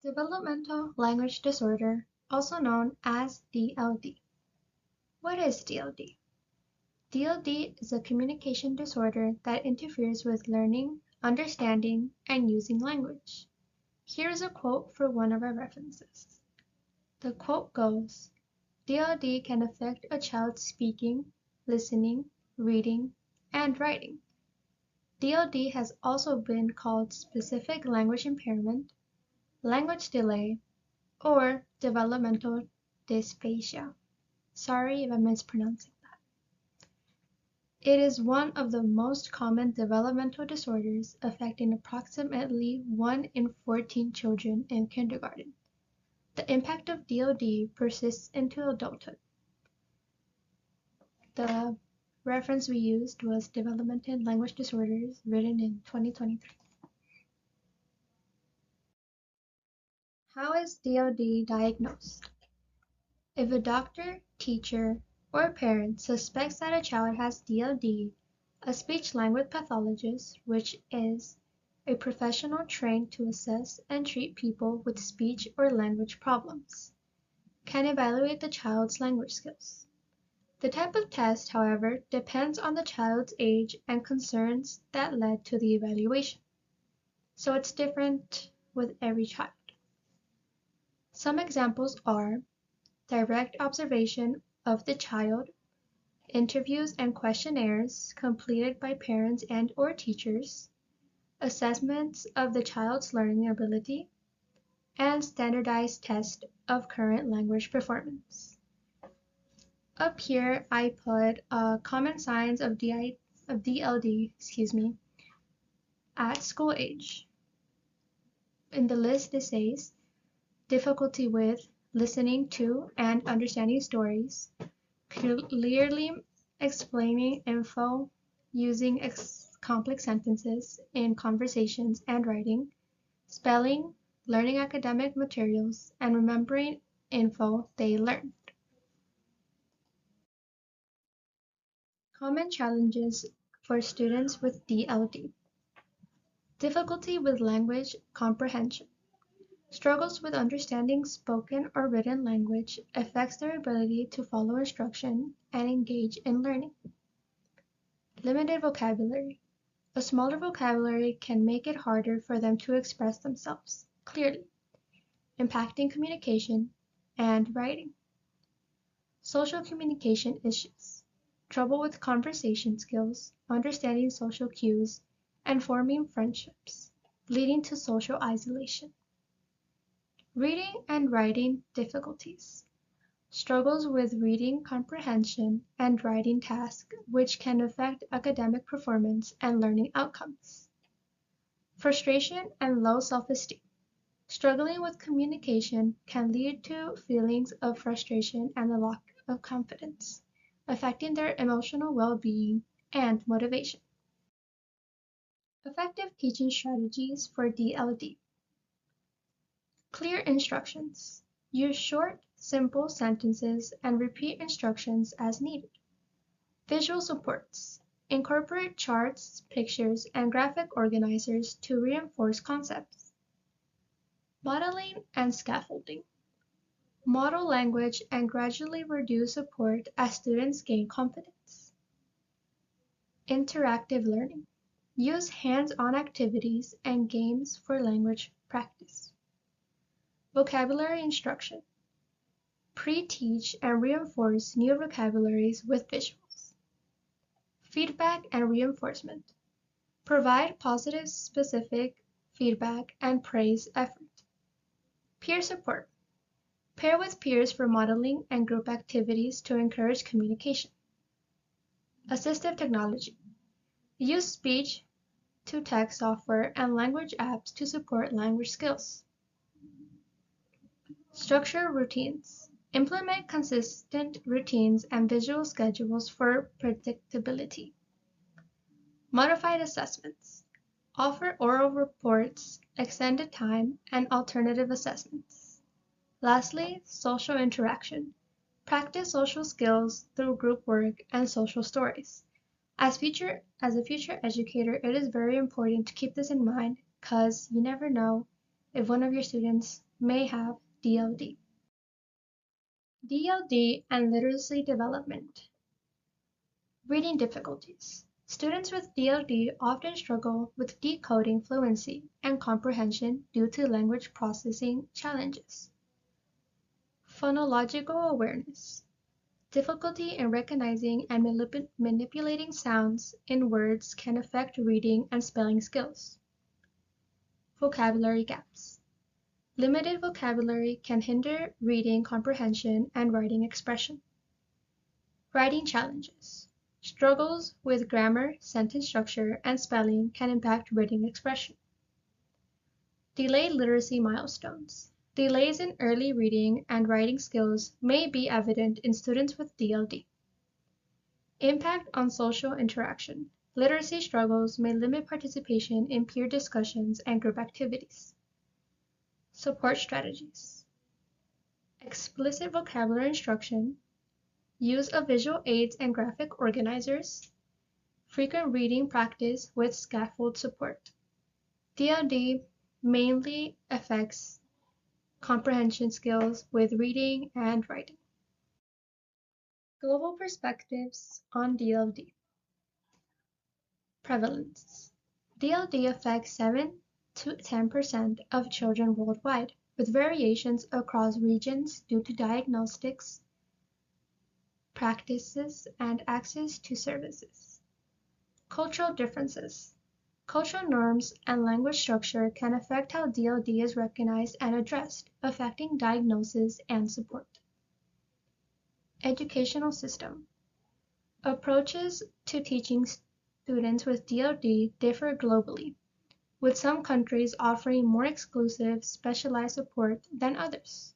Developmental language disorder, also known as DLD. What is DLD? DLD is a communication disorder that interferes with learning, understanding, and using language. Here is a quote for one of our references. The quote goes, DLD can affect a child's speaking, listening, reading, and writing. DLD has also been called specific language impairment, language delay, or developmental dysphasia. Sorry if I'm mispronouncing that. It is one of the most common developmental disorders affecting approximately 1 in 14 children in kindergarten. The impact of DLD persists into adulthood. The reference we used was Developmental Language Disorders, written in 2023. How is DLD diagnosed? If a doctor, teacher, or parent suspects that a child has DLD, a speech-language pathologist, which is a professional trained to assess and treat people with speech or language problems, can evaluate the child's language skills. The type of test, however, depends on the child's age and concerns that led to the evaluation, so it's different with every child. Some examples are direct observation of the child, interviews and questionnaires completed by parents and/or teachers, assessments of the child's learning ability, and standardized tests of current language performance. Up here, I put common signs of DLD, at school age. In the list, it says difficulty with listening to and understanding stories, clearly explaining info, using complex sentences in conversations and writing, spelling, learning academic materials, and remembering info they learned. Common challenges for students with DLD. Difficulty with language comprehension. Struggles with understanding spoken or written language affects their ability to follow instruction and engage in learning. Limited vocabulary. A smaller vocabulary can make it harder for them to express themselves clearly, impacting communication and writing. Social communication issues. Trouble with conversation skills, understanding social cues, and forming friendships, leading to social isolation. Reading and writing difficulties. Struggles with reading comprehension and writing tasks, which can affect academic performance and learning outcomes. Frustration and low self-esteem. Struggling with communication can lead to feelings of frustration and a lack of confidence, affecting their emotional well-being and motivation. Effective teaching strategies for DLD. Clear instructions. Use short, simple sentences and repeat instructions as needed. Visual supports. Incorporate charts, pictures, and graphic organizers to reinforce concepts. Modeling and scaffolding. Model language and gradually reduce support as students gain confidence. Interactive learning. Use hands-on activities and games for language practice. Vocabulary instruction. Pre-teach and reinforce new vocabularies with visuals. Feedback and reinforcement. Provide positive, specific feedback and praise effort. Peer support. Pair with peers for modeling and group activities to encourage communication. Assistive technology. Use speech-to-text software and language apps to support language skills. Structure routines. Implement consistent routines and visual schedules for predictability. Modified assessments. Offer oral reports, extended time, and alternative assessments. Lastly, social interaction. Practice social skills through group work and social stories. As a future educator, it is very important to keep this in mind because you never know if one of your students may have DLD. DLD and literacy development. Reading difficulties. Students with DLD often struggle with decoding fluency and comprehension due to language processing challenges. Phonological awareness. Difficulty in recognizing and manipulating sounds in words can affect reading and spelling skills. Vocabulary gaps. Limited vocabulary can hinder reading comprehension and writing expression. Writing challenges. Struggles with grammar, sentence structure, and spelling can impact writing expression. Delayed literacy milestones. Delays in early reading and writing skills may be evident in students with DLD. Impact on social interaction. Literacy struggles may limit participation in peer discussions and group activities. Support strategies. Explicit vocabulary instruction, use of visual aids and graphic organizers, frequent reading practice with scaffold support. DLD mainly affects comprehension skills with reading and writing. Global perspectives on DLD. Prevalence. DLD affects 7 to 10% of children worldwide, with variations across regions due to diagnostics, practices, and access to services. Cultural differences. Cultural norms and language structure can affect how DLD is recognized and addressed, affecting diagnosis and support. Educational system. Approaches to teaching students with DLD differ globally, with some countries offering more exclusive, specialized support than others.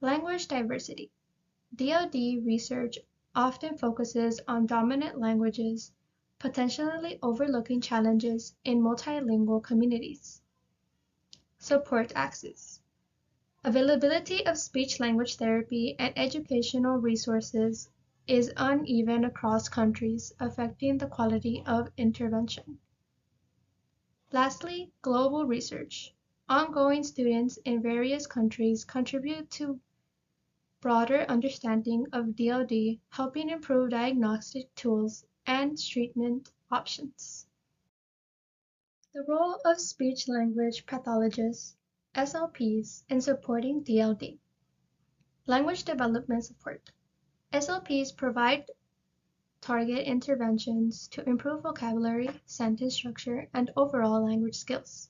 Language diversity. DLD research often focuses on dominant languages, potentially overlooking challenges in multilingual communities. Support access. Availability of speech-language therapy and educational resources is uneven across countries, affecting the quality of intervention. Lastly, global research. Ongoing students in various countries contribute to broader understanding of DLD, helping improve diagnostic tools and treatment options. The role of speech-language pathologists, SLPs, in supporting DLD. Language development support. SLPs provide target interventions to improve vocabulary, sentence structure, and overall language skills.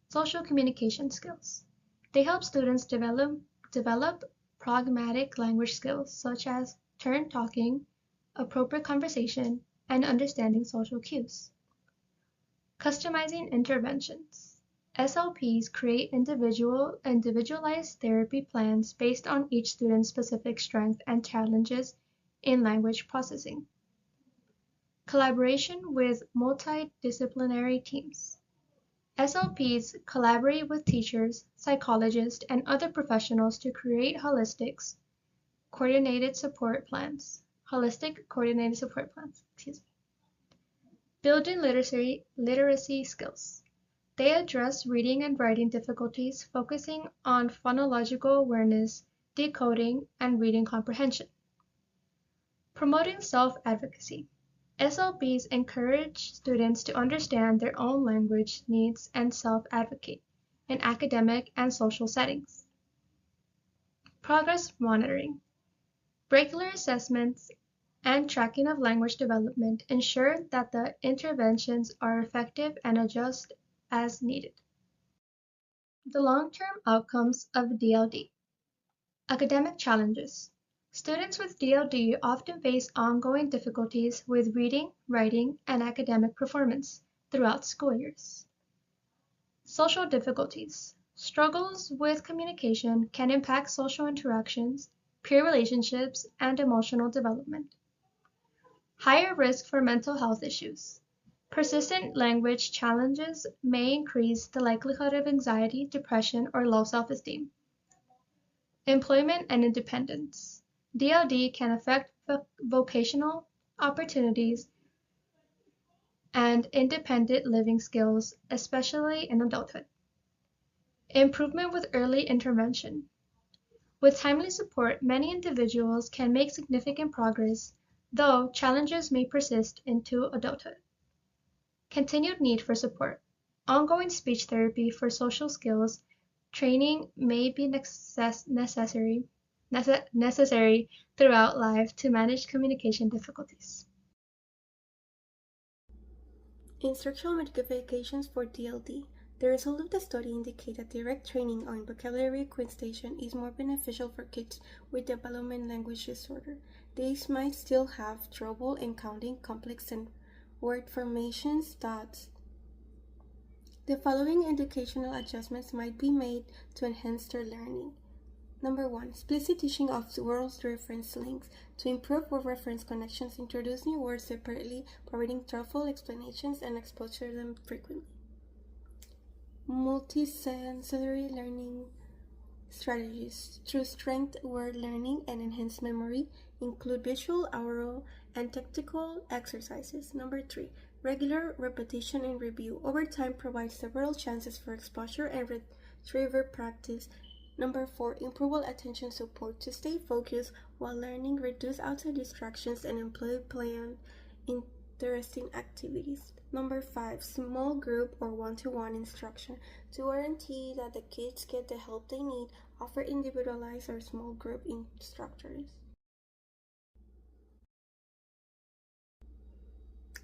Social communication skills. They help students develop pragmatic language skills such as turn talking, appropriate conversation, and understanding social cues. Customizing interventions. SLPs create individualized therapy plans based on each student's specific strengths and challenges in language processing. Collaboration with multidisciplinary teams. SLPs collaborate with teachers, psychologists, and other professionals to create holistic coordinated support plans. Building literacy skills. They address reading and writing difficulties, focusing on phonological awareness, decoding, and reading comprehension. Promoting self-advocacy. SLPs encourage students to understand their own language needs and self-advocate in academic and social settings. Progress monitoring. Regular assessments and tracking of language development ensure that the interventions are effective and adjust as needed. The long-term outcomes of DLD. Academic challenges. Students with DLD often face ongoing difficulties with reading, writing, and academic performance throughout school years. Social difficulties. Struggles with communication can impact social interactions, peer relationships, and emotional development. Higher risk for mental health issues. Persistent language challenges may increase the likelihood of anxiety, depression, or low self-esteem. Employment and independence. DLD can affect vocational opportunities and independent living skills, especially in adulthood. Improvement with early intervention. With timely support, many individuals can make significant progress, though challenges may persist into adulthood. Continued need for support. Ongoing speech therapy for social skills training may be necessary throughout life to manage communication difficulties. Instructional modifications for DLD. The results of the study indicate that direct training on vocabulary acquisition is more beneficial for kids with developmental language disorder. These might still have trouble encoding complex word formations, thoughts. The following educational adjustments might be made to enhance their learning. Number 1. Explicit teaching of words reference links. To improve word reference connections, introduce new words separately, providing thoughtful explanations and exposure them frequently. Multisensory learning strategies. To strengthen word learning and enhance memory, include visual, oral, and tactical exercises. Number 3. Regular repetition and review. Over time provides several chances for exposure and retrieval practice. Number 4. Improve attention support. To stay focused while learning, reduce outside distractions and employ planned, interesting activities. Number 5. Small group or one-to-one instruction. To guarantee that the kids get the help they need, offer individualized or small group instructors.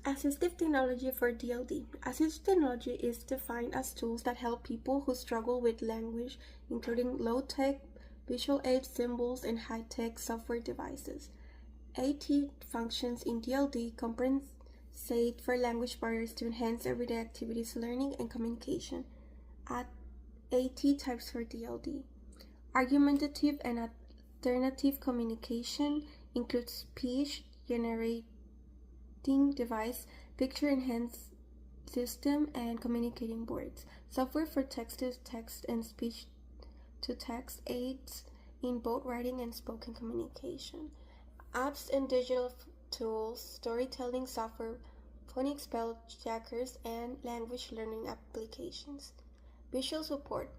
Assistive technology for DLD. Assistive technology is defined as tools that help people who struggle with language, including low-tech visual aid symbols and high-tech software devices. AT functions in DLD compensate for language barriers to enhance everyday activities, learning, and communication. AT types for DLD. Argumentative and alternative communication includes speech generating device, picture enhanced system, and communicating boards. Software for text-to-text and speech-to-text aids in both writing and spoken communication. Apps and digital tools, storytelling software, phonics spell checkers, and language learning applications. Visual support.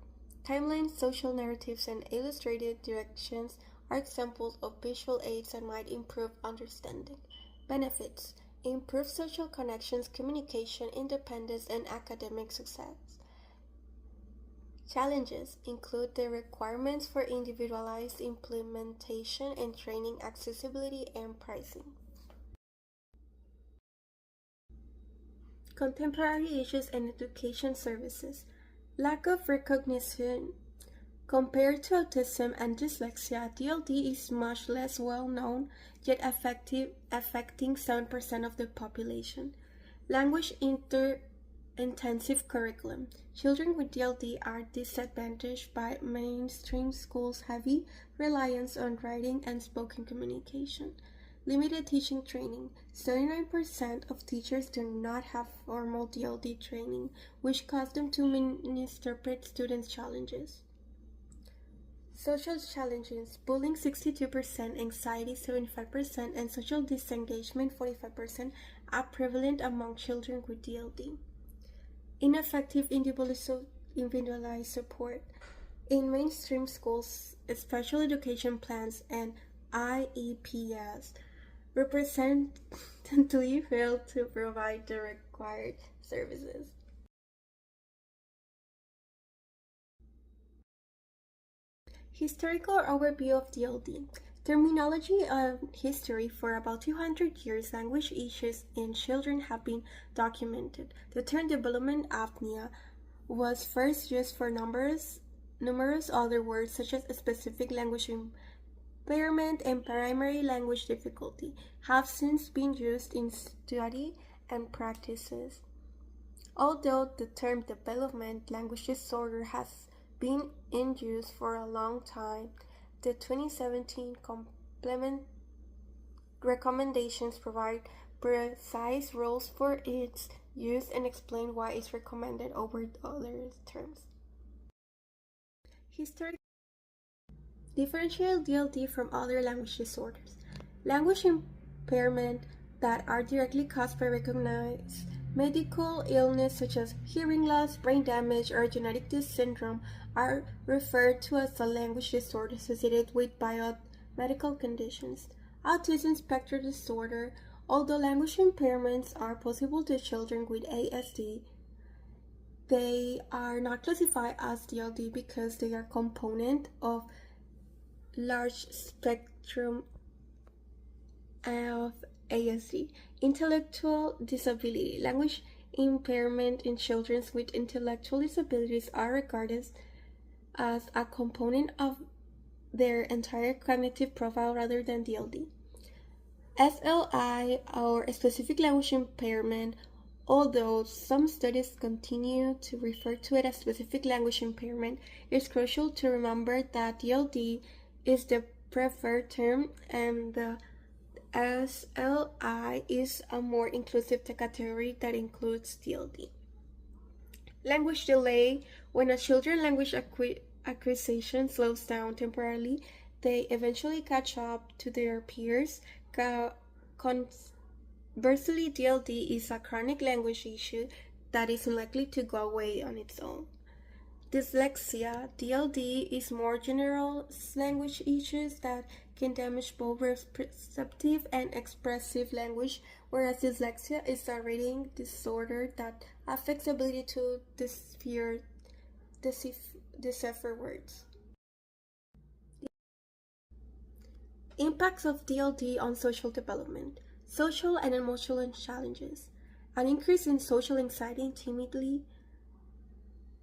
Timelines, social narratives, and illustrated directions are examples of visual aids that might improve understanding. Benefits. Improve social connections, communication, independence, and academic success. Challenges include the requirements for individualized implementation and training, accessibility, and pricing. Contemporary issues and education services. Lack of recognition. Compared to autism and dyslexia, DLD is much less well known, yet affecting 7% of the population. Language intensive curriculum. Children with DLD are disadvantaged by mainstream schools' heavy reliance on writing and spoken communication. Limited teaching training. 79% of teachers do not have formal DLD training, which causes them to misinterpret students' challenges. Social challenges. Bullying 62%, anxiety 75%, and social disengagement 45% are prevalent among children with DLD. Ineffective individualized support. In mainstream schools, special education plans and IEPs representatively fail to provide the required services. Historical overview of DLD. Terminology of history. For about 200 years, language issues in children have been documented. The term development apnea was first used for numerous other words such as specific language impairment and primary language difficulty have since been used in study and practices. Although the term development language disorder has been in use for a long time, the 2017 complement recommendations provide precise rules for its use and explain why it's recommended over other terms. Differentiate DLD from other language disorders. Language impairment that are directly caused by recognized Medical illness such as hearing loss, brain damage, or genetic disc syndrome are referred to as a language disorder associated with biomedical conditions. Autism spectrum disorder, although language impairments are possible to children with ASD, they are not classified as DLD because they are component of large spectrum of ASD. Intellectual disability. Language impairment in children with intellectual disabilities are regarded as a component of their entire cognitive profile rather than DLD. SLI, or specific language impairment, although some studies continue to refer to it as specific language impairment, it's crucial to remember that DLD is the preferred term and the SLI is a more inclusive category that includes DLD. Language delay. When a children's language acquisition slows down temporarily, they eventually catch up to their peers. Conversely, DLD is a chronic language issue that is unlikely to go away on its own. Dyslexia. DLD is more general language issues that can damage both receptive and expressive language, whereas dyslexia is a reading disorder that affects the ability to decipher words. Impacts of DLD on social development. Social and emotional challenges. An increase in social anxiety and timidity,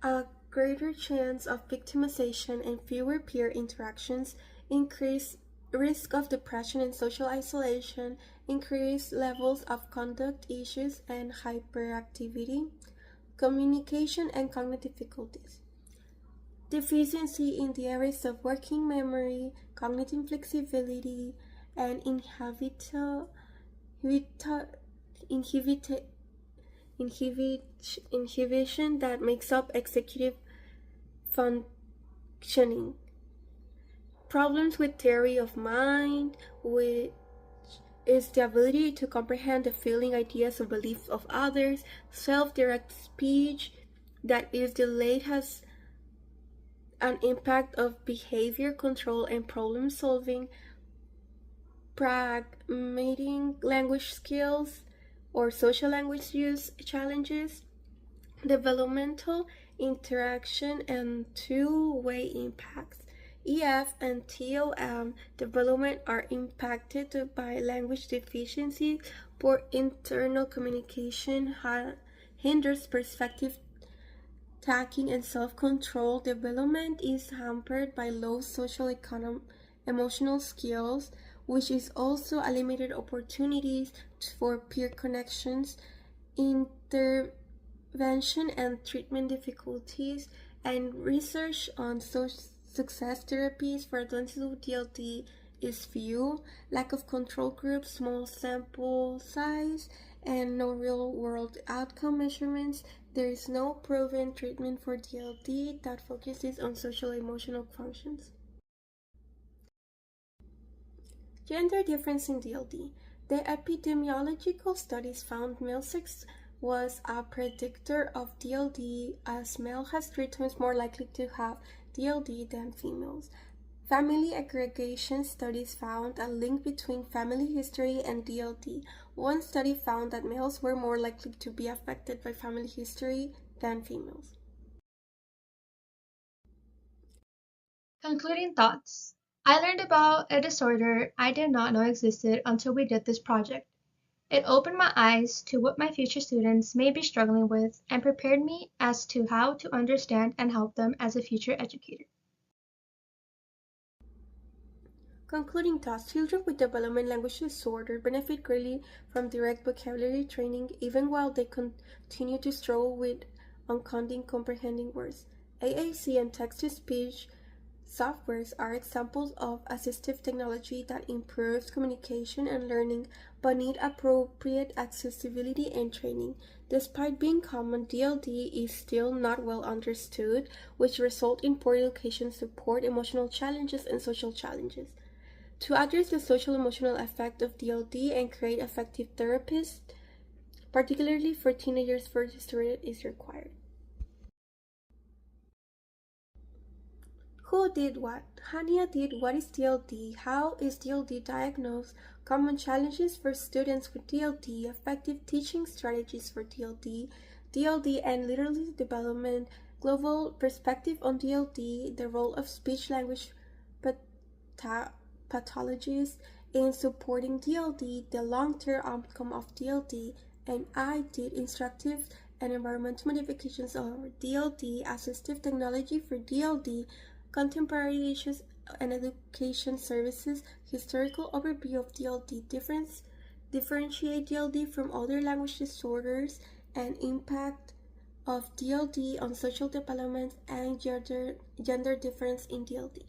a greater chance of victimization and fewer peer interactions, increased risk of depression and social isolation, increased levels of conduct issues and hyperactivity, communication and cognitive difficulties. Deficiency in the areas of working memory, cognitive flexibility, and inhibition that makes up executive functioning. Problems with theory of mind, which is the ability to comprehend the feeling, ideas, or beliefs of others. Self-directed speech, that is delayed, has an impact of behavior control and problem solving. Pragmatic language skills or social language use challenges. Developmental interaction and two-way impacts. EF and TOM development are impacted by language deficiency. Poor internal communication hinders perspective taking and self-control. Development is hampered by low social emotional skills, which is also a limited opportunities for peer connections, intervention and treatment difficulties, and research on success therapies for adults with DLD is few. Lack of control groups, small sample size, and no real-world outcome measurements. There is no proven treatment for DLD that focuses on social emotional functions. Gender difference in DLD. The epidemiological studies found male sex was a predictor of DLD, as male has 3 times more likely to have DLD than females. Family aggregation studies found a link between family history and DLD. One study found that males were more likely to be affected by family history than females. Concluding thoughts. I learned about a disorder I did not know existed until we did this project. It opened my eyes to what my future students may be struggling with and prepared me as to how to understand and help them as a future educator. Concluding thoughts. Children with developmental language disorder benefit greatly from direct vocabulary training, even while they continue to struggle with uncoding comprehending words. AAC and text-to-speech softwares are examples of assistive technology that improves communication and learning, but need appropriate accessibility and training. Despite being common, DLD is still not well understood, which result in poor education support, emotional challenges, and social challenges. To address the social emotional effect of DLD and create effective therapies, particularly for teenagers. First student is required. Who did what? Hannia did what is DLD, how is DLD diagnosed, common challenges for students with DLD, effective teaching strategies for DLD, DLD and literacy development, global perspective on DLD, the role of speech-language pathologists in supporting DLD, the long-term outcome of DLD, and I did instructive and environmental modifications of DLD, assistive technology for DLD, contemporary issues and education services, historical overview of DLD, differentiate DLD from other language disorders, and impact of DLD on social development and gender difference in DLD.